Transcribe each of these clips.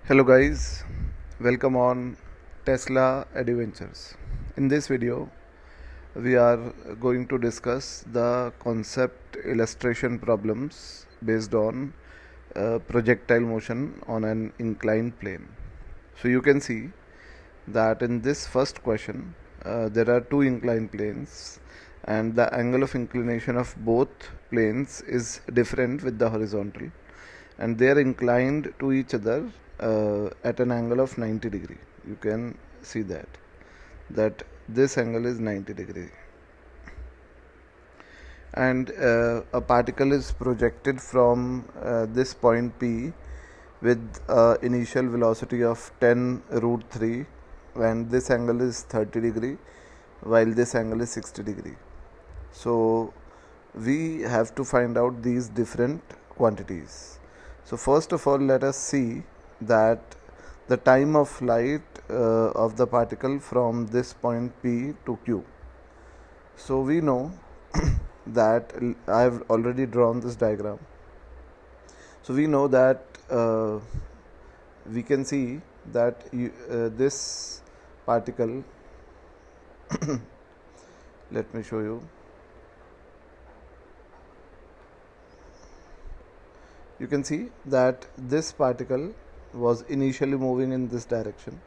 Hello guys, welcome on Tesla Adventures. In this video, we are going to discuss the concept illustration problems based on projectile motion on an inclined plane. So you can see that in this first question, there are two inclined planes and the angle of inclination of both planes is different with the horizontal, and they are inclined to each other at an angle of 90 degree. You can see that this angle is 90 degree, and a particle is projected from this point P with initial velocity of 10 root 3 when this angle is 30 degree while this angle is 60 degree. So we have to find out these different quantities. So first of all, let us see that the time of flight of the particle from this point P to Q. So we know that I have already drawn this diagram. So we know that we can see that this particle let me show you. You can see that this particle was initially moving in this direction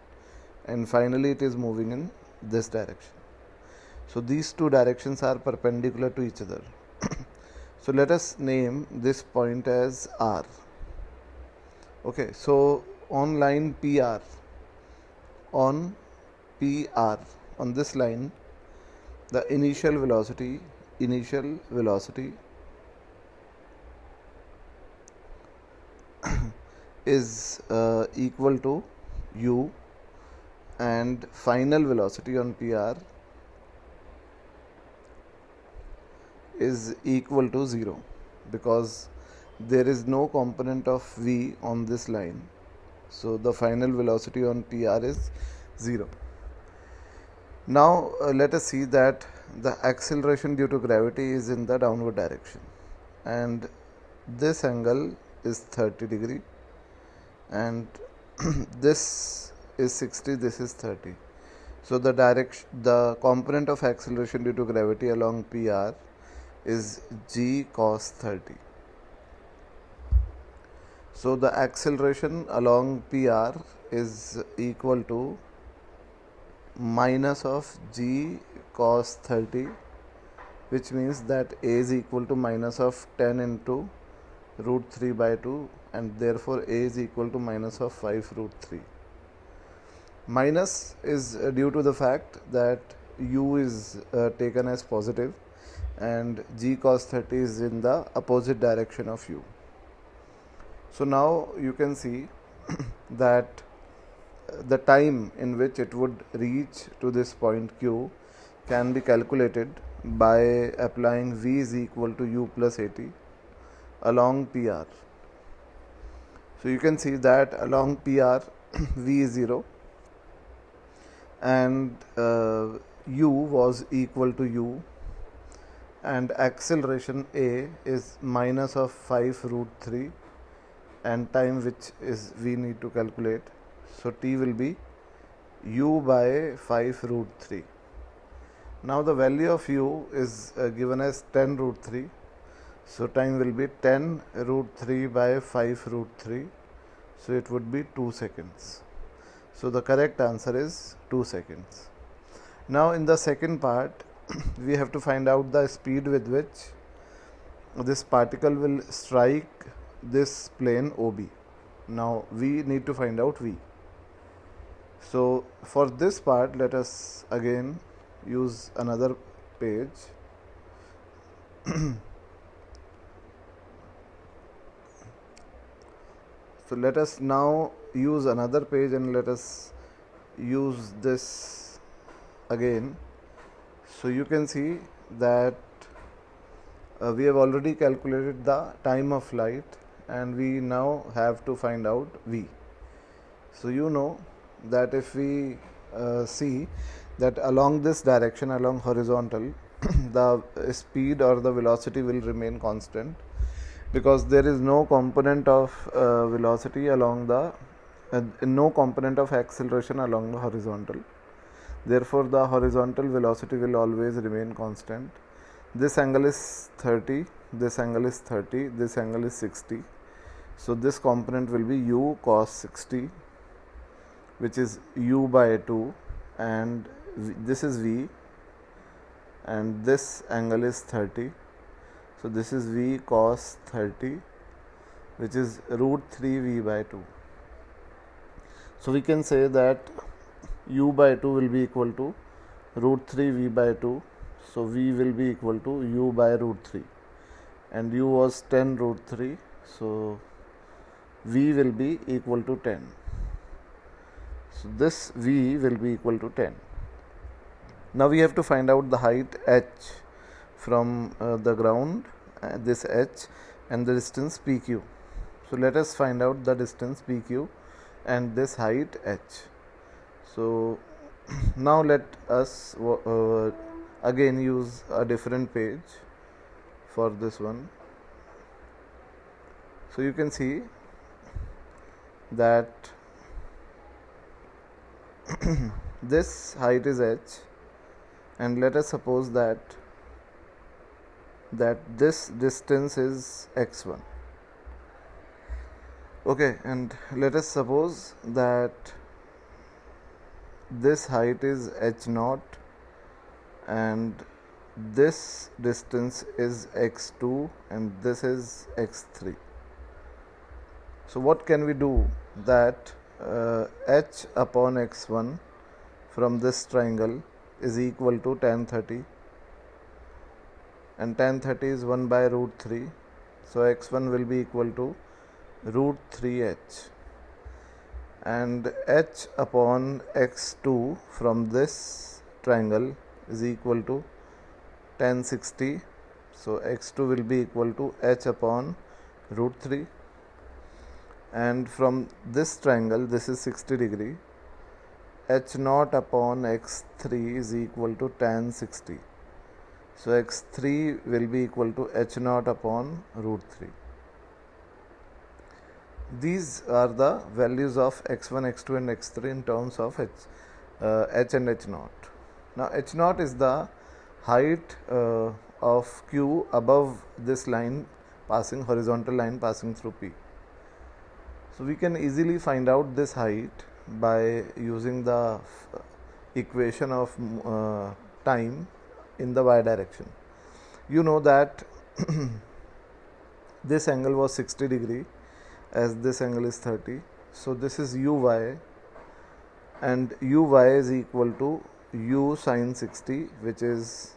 and finally it is moving in this direction. So these two directions are perpendicular to each other. So let us name this point as R. Okay, so on line PR, on this line, the initial velocity is equal to u, and final velocity on PR is equal to 0 because there is no component of v on this line. So the final velocity on PR is 0. Now let us see that the acceleration due to gravity is in the downward direction, and this angle is 30 degree and this is 60, this is 30. So the component of acceleration due to gravity along PR is g cos 30. So the acceleration along PR is equal to minus of g cos 30, which means that a is equal to minus of 10 into root 3 by 2, and therefore a is equal to minus of 5 root 3. Minus is due to the fact that u is taken as positive and g cos 30 is in the opposite direction of u. So now you can see that the time in which it would reach to this point Q can be calculated by applying v is equal to u plus at along PR. So you can see that along PR v is 0 and u was equal to u, and acceleration a is minus of 5 root 3 and time which is we need to calculate. So t will be u by 5 root 3. Now the value of u is given as 10 root 3. So time will be 10 root 3 by 5 root 3. So it would be 2 seconds. So the correct answer is 2 seconds. Now in the second part, we have to find out the speed with which this particle will strike this plane OB. Now we need to find out v. So for this part, let us again use another page. So let us now use another page and let us use this again. So you can see that we have already calculated the time of flight and we now have to find out v. So you know that if we see that along this direction, along horizontal, the speed or the velocity will remain constant because there is no component of velocity along the no component of acceleration along the horizontal. Therefore, the horizontal velocity will always remain constant. This angle is 30, this angle is 30, this angle is 60. So this component will be u cos 60, which is u by 2, and this is v, and this angle is 30. So this is v cos 30, which is root 3 v by 2. So we can say that u by 2 will be equal to root 3 v by 2. So v will be equal to u by root 3, and u was 10 root 3. So v will be equal to 10. So this v will be equal to 10. Now we have to find out the height h from the ground, this h, and the distance pq. So let us find out the distance pq and this height h. So now let us again use a different page for this one. So you can see that this height is h, and let us suppose that this distance is x1. Okay, and let us suppose that this height is h0 and this distance is x2 and this is x3. So what can we do? That h upon x1 from this triangle is equal to tan 30, and tan 30 is 1 by root 3. So x1 will be equal to root 3h, and h upon x2 from this triangle is equal to tan 60. So x2 will be equal to h upon root 3, and from this triangle, this is 60 degree, h0 upon x3 is equal to tan 60. So x3 will be equal to h0 upon root 3. These are the values of x1, x2 and x3 in terms of h and h0. Now h0 is the height of q above this line passing, horizontal line passing through P. So we can easily find out this height by using the equation of time in the y direction. You know that this angle was 60 degree as this angle is 30. So this is uy, and uy is equal to u sin 60, which is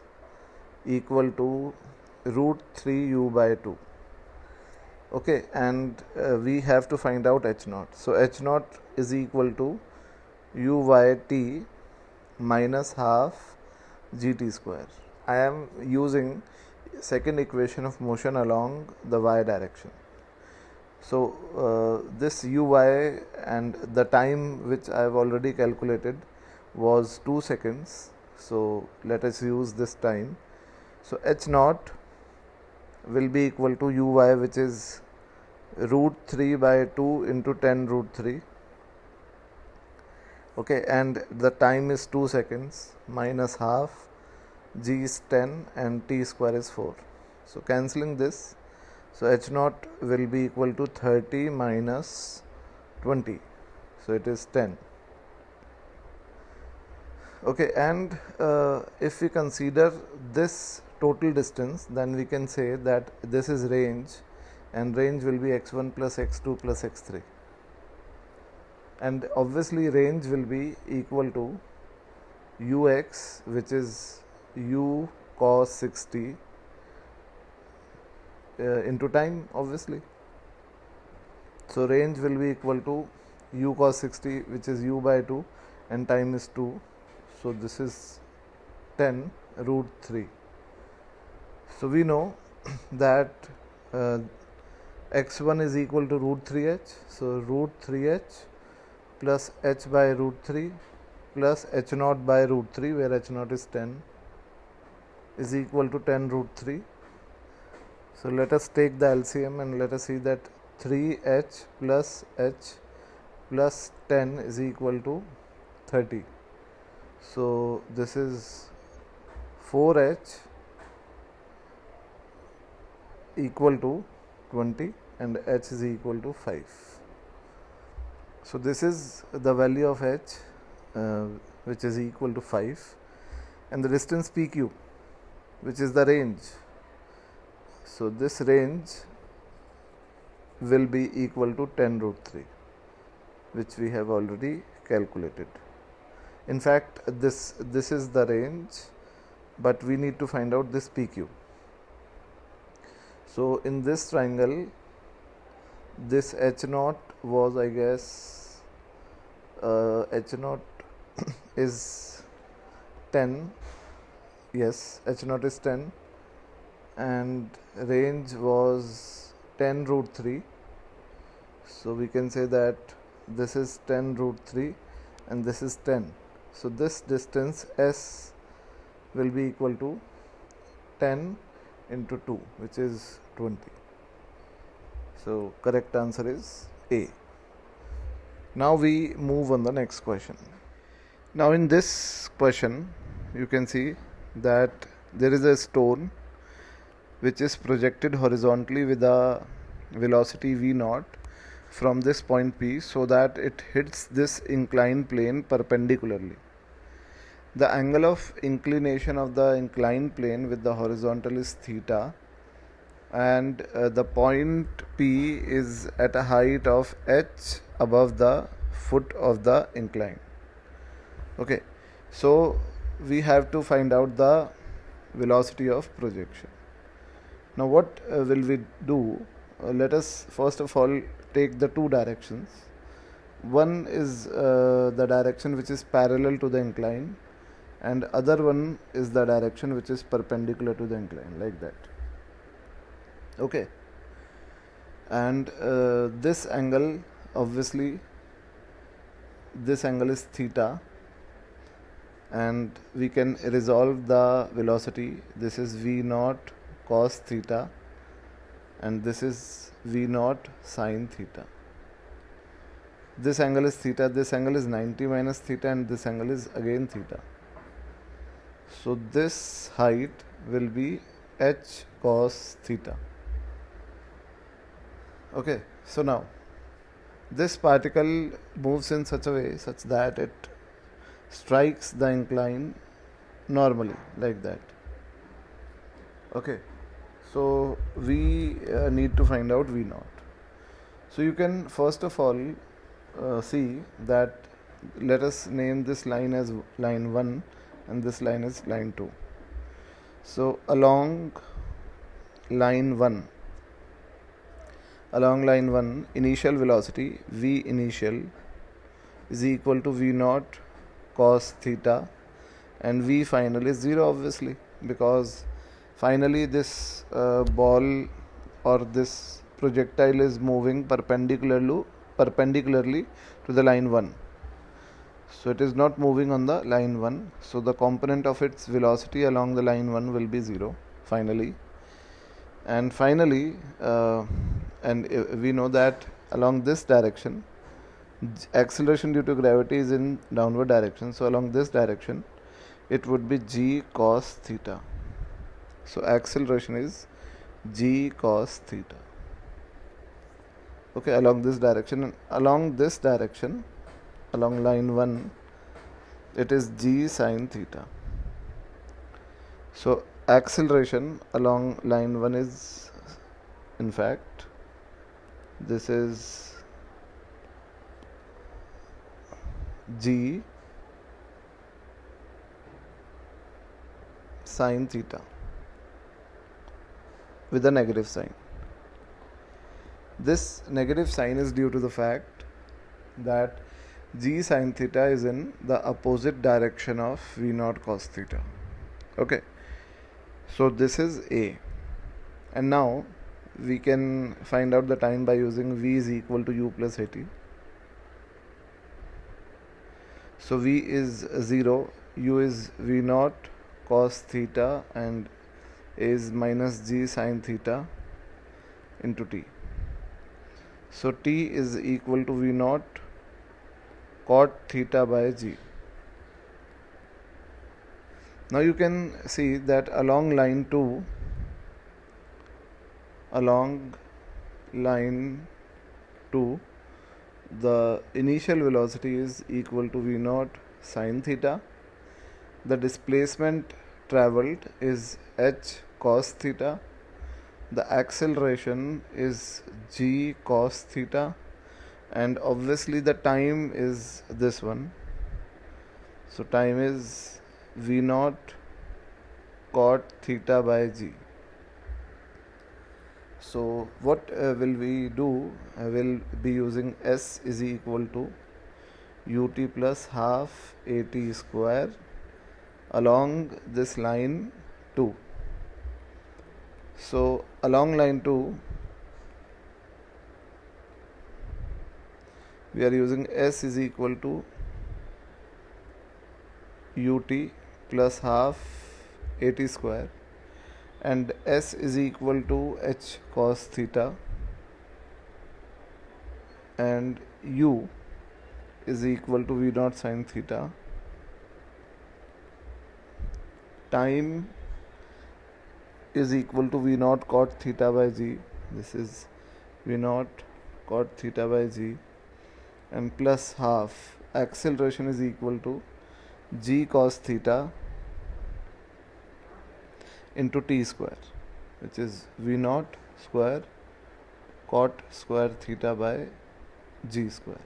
equal to root 3 u by 2. Okay, and we have to find out h0. So h0 is equal to uyt minus half gt square. I am using second equation of motion along the y direction. So this uy and the time which I have already calculated was 2 seconds. So let us use this time. So h0 will be equal to uy, which is root 3 by 2 into 10 root 3. Okay, and the time is 2 seconds, minus half, g is 10 and t square is 4. So cancelling this, so h0 will be equal to 30 minus 20. So it is 10. Okay, and if we consider this total distance, then we can say that this is range, and range will be x1 plus x2 plus x3. And obviously range will be equal to ux, which is u cos 60 into time, obviously. So range will be equal to u cos 60, which is u by 2, and time is 2. So this is 10 root 3. So we know that x1 is equal to root 3h. So root 3h plus h by root 3 plus h0 by root 3, where h0 is 10, is equal to 10 root 3. So let us take the LCM and let us see that 3h plus h plus 10 is equal to 30. So this is 4h equal to 20 and h is equal to 5. So this is the value of h which is equal to 5, and the distance PQ, which is the range. So this range will be equal to 10 root 3, which we have already calculated. In fact, this is the range, but we need to find out this PQ. So in this triangle, this H0 was, I guess, H0 is 10. Yes, H0 is 10, and range was 10 root 3. So we can say that this is 10 root 3 and this is 10. So this distance S will be equal to 10 into 2, which is 20. So correct answer is A. Now we move on the next question. Now in this question, you can see that there is a stone which is projected horizontally with a velocity v0 from this point P, so that it hits this inclined plane perpendicularly. The angle of inclination of the inclined plane with the horizontal is theta, and the point P is at a height of h above the foot of the incline. Okay, so we have to find out the velocity of projection. Now what will we do? Let us first of all take the two directions. One is the direction which is parallel to the incline, and other one is the direction which is perpendicular to the incline, like that. Okay, and this angle, obviously this angle is theta, and we can resolve the velocity. This is v0 cos theta and this is v0 sin theta. This angle is theta, this angle is 90 minus theta, and this angle is again theta. So this height will be h cos theta. Okay, so now this particle moves in such a way such that it strikes the incline normally, like that. Okay, so we need to find out v0. So you can first of all see that, let us name this line as line 1 and this line is line 2. So along line 1, initial velocity v initial is equal to v0 cos theta, and v final is 0, obviously, because finally this ball or this projectile is moving perpendicularly to the line 1. So it is not moving on the line 1. So the component of its velocity along the line 1 will be 0 finally. And finally, we know that along this direction, acceleration due to gravity is in downward direction. So along this direction, it would be g cos theta. So acceleration is g cos theta. Okay, along this direction. Along this direction, along line 1, it is g sin theta. So acceleration along line 1 is, in fact, this is g sin theta with a negative sign. This negative sign is due to the fact that g sin theta is in the opposite direction of v0 cos theta. Okay, so this is A, and now we can find out the time by using v is equal to u plus at. So v is 0, u is v0 cos theta, and A is minus g sin theta into t. So t is equal to v0 cot theta by g. Now you can see that along line 2, the initial velocity is equal to v naught sine theta. The displacement traveled is h cos theta. The acceleration is g cos theta, and obviously the time is this one. So time is v naught cot theta by g. So what will we do? I will be using S is equal to ut plus half at square along this line 2. So along line 2 we are using S is equal to ut plus half at square, and S is equal to h cos theta, and u is equal to v naught sin theta. Time is equal to v naught cot theta by g. This is v naught cot theta by g, and plus half. Acceleration is equal to g cos theta into t square, which is v naught square cot square theta by g square.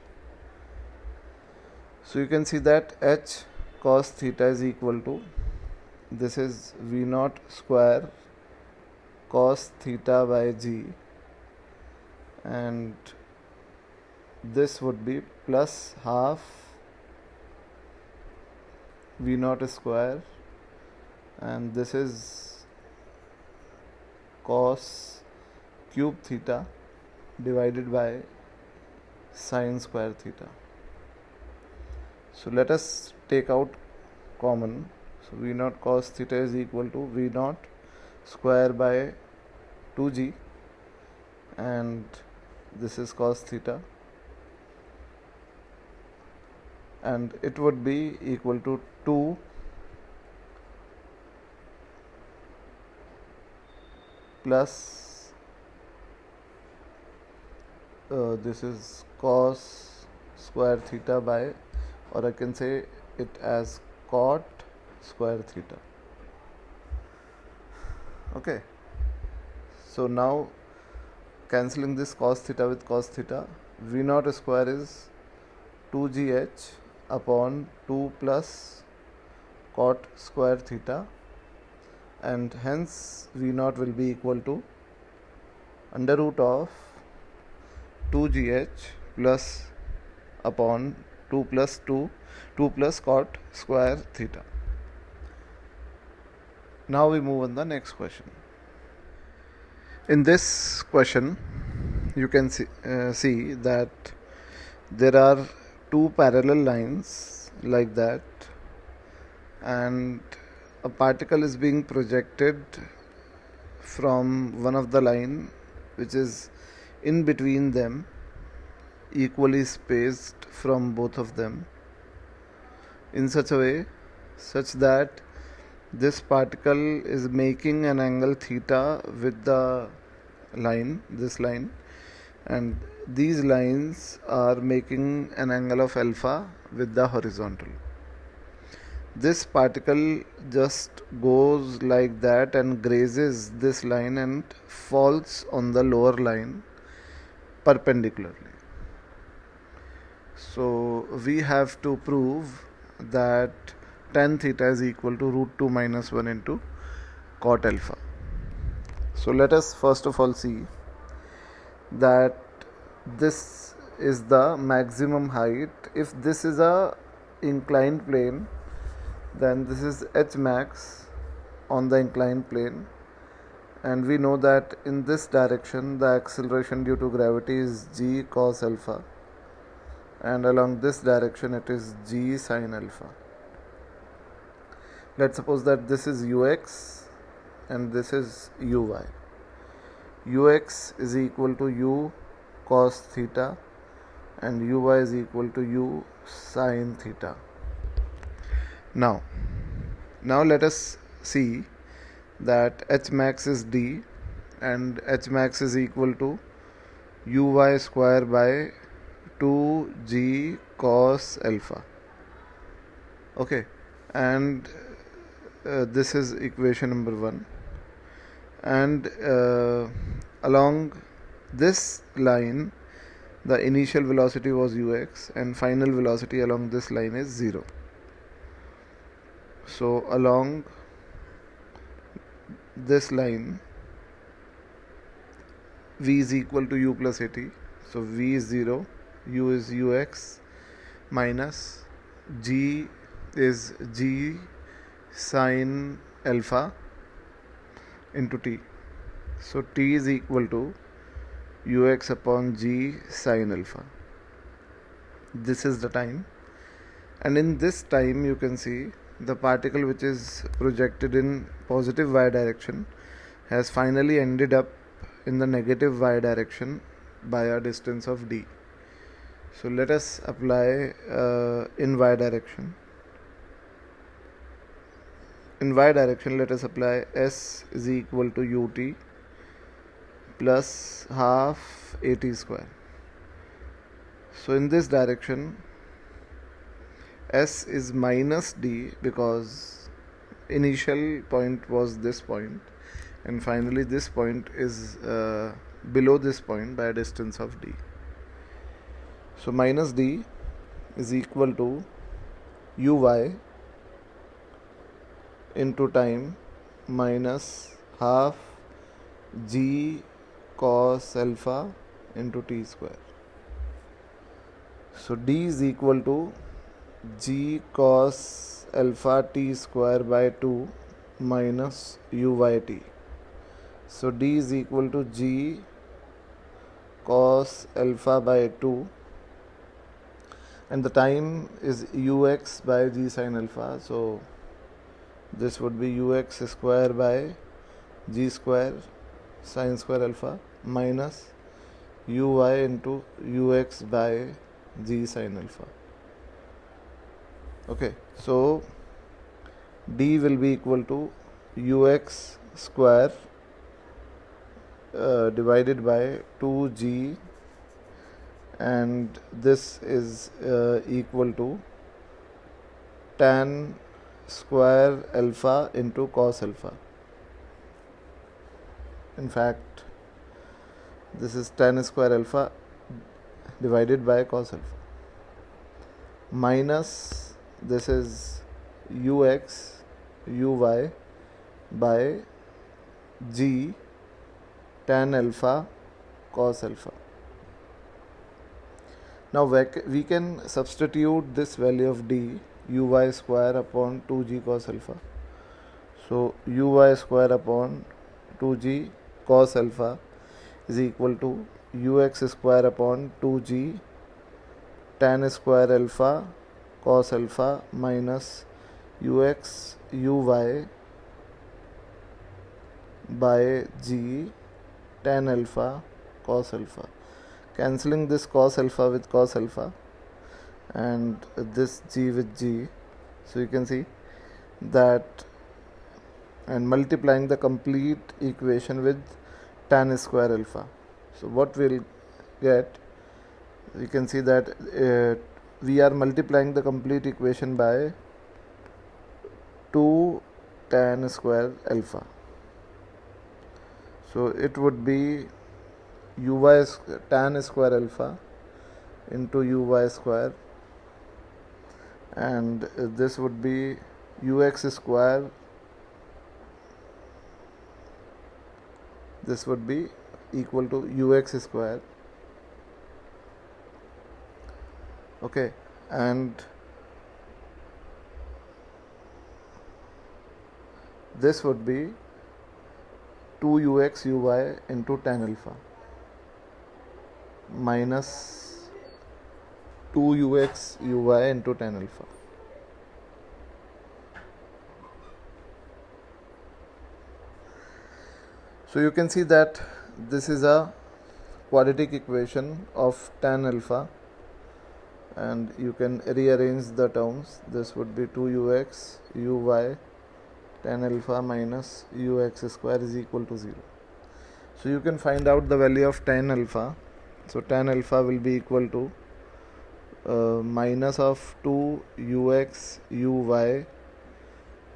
So you can see that h cos theta is equal to, this is v naught square cos theta by g, and this would be plus half v naught square, and this is cos cube theta divided by sine square theta. So let us take out common. So v naught cos theta is equal to v naught square by 2g, and this is cos theta, and it would be equal to 2 plus this is cos square theta by, or I can say it as cot square theta. Okay, so now cancelling this cos theta with cos theta, v naught square is 2gh upon 2 plus cot square theta, and hence v naught will be equal to under root of 2gh plus upon 2 plus cot square theta. Now we move on the next question. In this question you can see that there are two parallel lines like that, and a particle is being projected from one of the line which is in between them, equally spaced from both of them, in such a way such that this particle is making an angle theta with the line, this line, and these lines are making an angle of alpha with the horizontal. This particle just goes like that and grazes this line and falls on the lower line perpendicularly. So we have to prove that tan theta is equal to root 2 minus 1 into cot alpha. So let us first of all see that this is the maximum height. If this is a inclined plane, then this is h max on the inclined plane, and we know that in this direction the acceleration due to gravity is g cos alpha, and along this direction it is g sin alpha. Let's suppose that this is ux and this is uy. Ux is equal to u cos theta and uy is equal to u sine theta. Now let us see that h max is d and h max is equal to uy square by 2g cos alpha. Okay, and this is equation number 1, and along this line the initial velocity was ux and final velocity along this line is 0. So along this line v is equal to u plus at, so v is 0, u is ux, minus g is g sine alpha into t, so t is equal to ux upon g sine alpha. This is the time, and in this time you can see the particle which is projected in positive y direction has finally ended up in the negative y direction by a distance of d. So let us apply in y direction. In y direction, let us apply s is equal to ut plus half at square. So in this direction, s is minus d because initial point was this point, and finally this point is below this point by a distance of d. So minus d is equal to uy into time minus half g cos alpha into t square. So d is equal to g cos alpha t square by 2 minus uyt. So d is equal to g cos alpha by 2, and the time is ux by g sin alpha, so this would be ux square by g square sin square alpha minus uy into ux by g sin alpha. Okay, so d will be equal to ux square divided by 2g, and this is equal to tan square alpha into cos alpha. In fact, this is tan square alpha divided by cos alpha minus this is ux uy by g tan alpha cos alpha. Now we can substitute this value of d uy square upon 2g cos alpha. So uy square upon 2g cos alpha is equal to ux square upon 2g tan square alpha cos alpha minus ux uy by g tan alpha cos alpha, cancelling this cos alpha with cos alpha and this g with g. So you can see that, and multiplying the complete equation with tan square alpha. So what we'll get, you can see that we are multiplying the complete equation by 2 tan square alpha. So it would be uy tan square alpha into uy square, and this would be ux square, this would be equal to ux square. Okay, and this would be 2ux uy into tan alpha minus 2ux uy into tan alpha. So you can see that this is a quadratic equation of tan alpha and you can rearrange the terms. This would be 2ux uy tan alpha minus ux square is equal to 0. So you can find out the value of tan alpha. So tan alpha will be equal to minus of 2ux uy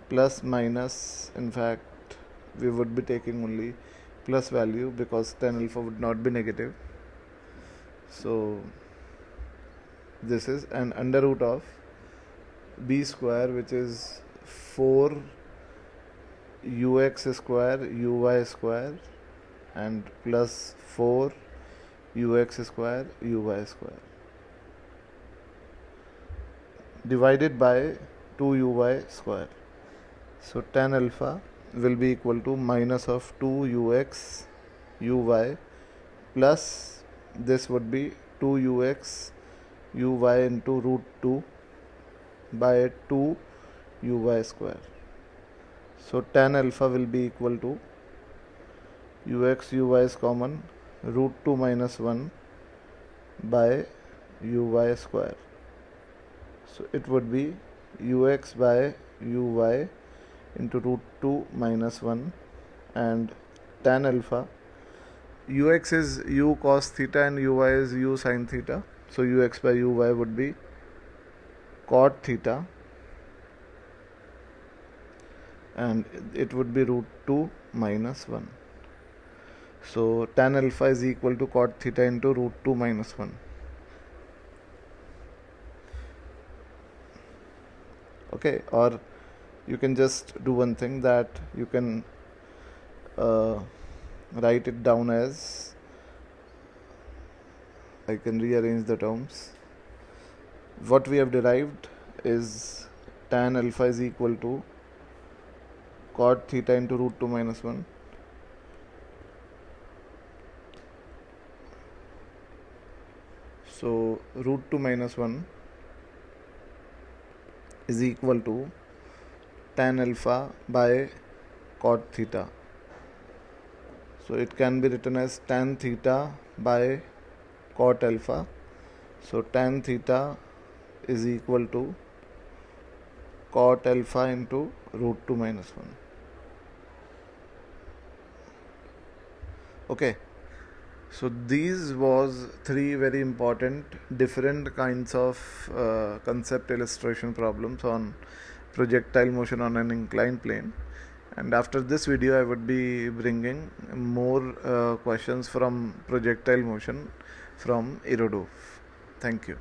plus minus, in fact we would be taking only plus value because tan alpha would not be negative. So this is an under root of b square, which is 4 ux square uy square and plus 4 ux square uy square divided by 2uy square. So tan alpha will be equal to minus of 2ux uy plus this would be 2ux uy into root 2 by 2 uy square. So tan alpha will be equal to ux uy is common, root 2 minus 1 by uy square. So it would be ux by uy into root 2 minus 1, and tan alpha, ux is u cos theta and uy is u sin theta. So ux by uy would be cot theta, and it would be root 2 minus 1. So tan alpha is equal to cot theta into root 2 minus 1. Okay, or you can just do one thing, that you can write it down as, I can rearrange the terms. What we have derived is tan alpha is equal to cot theta into root 2 minus 1. So root 2 minus 1 is equal to tan alpha by cot theta. So it can be written as tan theta by cot alpha. So tan theta is equal to cot alpha into root 2 minus 1. Okay. So these was 3 very important different kinds of concept illustration problems on projectile motion on an inclined plane. And after this video I would be bringing more questions from projectile motion from Irodov. Thank you.